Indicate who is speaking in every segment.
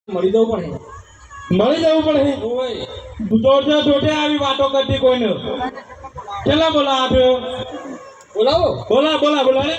Speaker 1: મળી જવું પડે ઓય
Speaker 2: જોટે આવી વાતો કરતી કોઈને કેટલા બોલા આપ્યો
Speaker 1: બોલાવો
Speaker 2: બોલા ને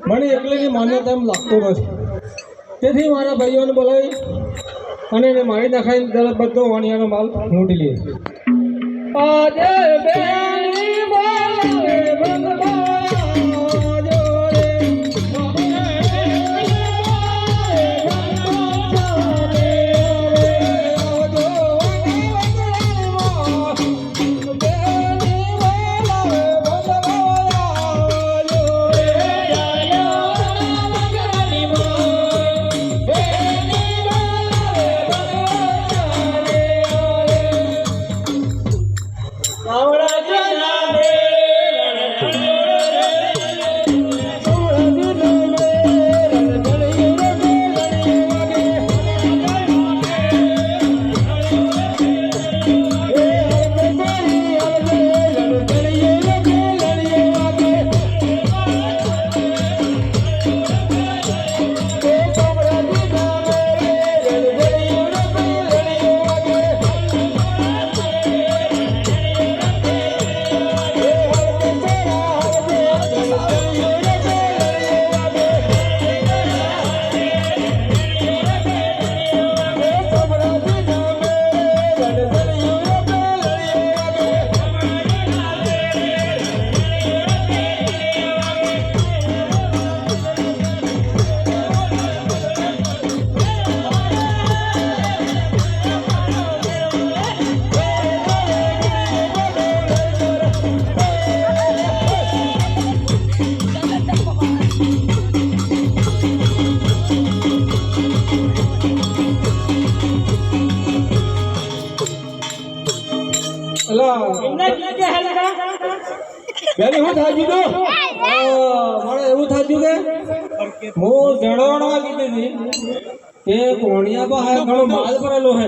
Speaker 1: મને એકલીની માન્યતા એમ લાગતું નથી તેથી મારા ભાઈઓને બોલાવી અને એને મારી નાખાઈને તરત બધો વાણિયાનો માલ લૂંટી લે આજે બેની બોલાવે ભગવાન એવું થાજ્યું કે હું જણાવવા કીધી હતી કે કોણિયા પાસે ઘણો માલ ભરેલો છે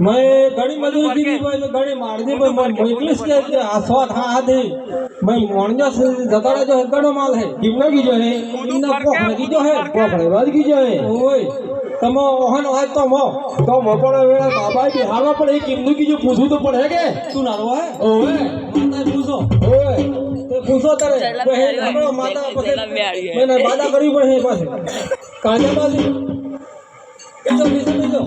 Speaker 1: મેં ઘણી મજૂરી કીધી ભાઈ ઘણી મારદી ભાઈ ઇંગ્લિશ કે આસવા થા દે ભાઈ મોણિયા જતા જો ઘણો માલ છે કિમનો કીજો હે કિમના પોખ લગી જો હે પોખ લેવા કીજો હે ઓય તમો ઓહન હોય તો મો પણ વેળા બાબા બિહારવા પણ એ કિમનું કીજો પૂછું તો પડે કે તું નારો હે ઓય માતા પૂછો ઓય પૂછો તારે માતા પછી મેં બાદા કરવી પડે પાસે કાંજા બાજુ બીજો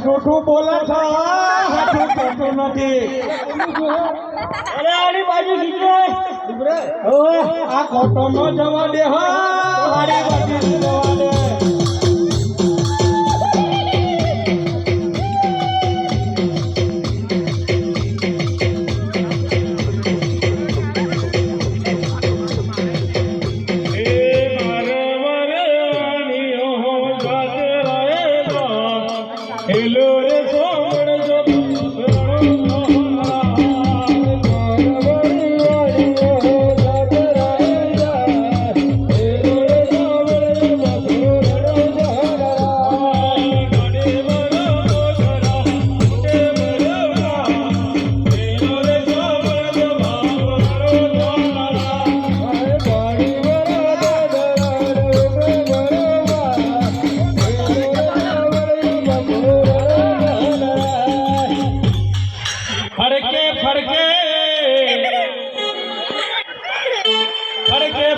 Speaker 2: જૂઠું બોલે છે હાથું થતું નથી
Speaker 1: અરે આની બાજુ કીધે
Speaker 2: આ ખોટો નો જવા દે હો આડી બાજુ જવા દે
Speaker 1: હેલો રે સોમણ જો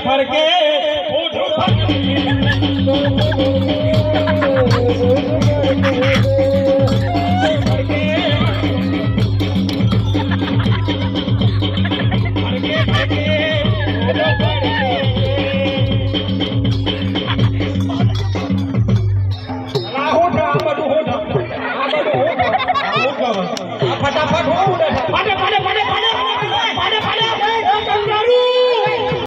Speaker 1: ફરકે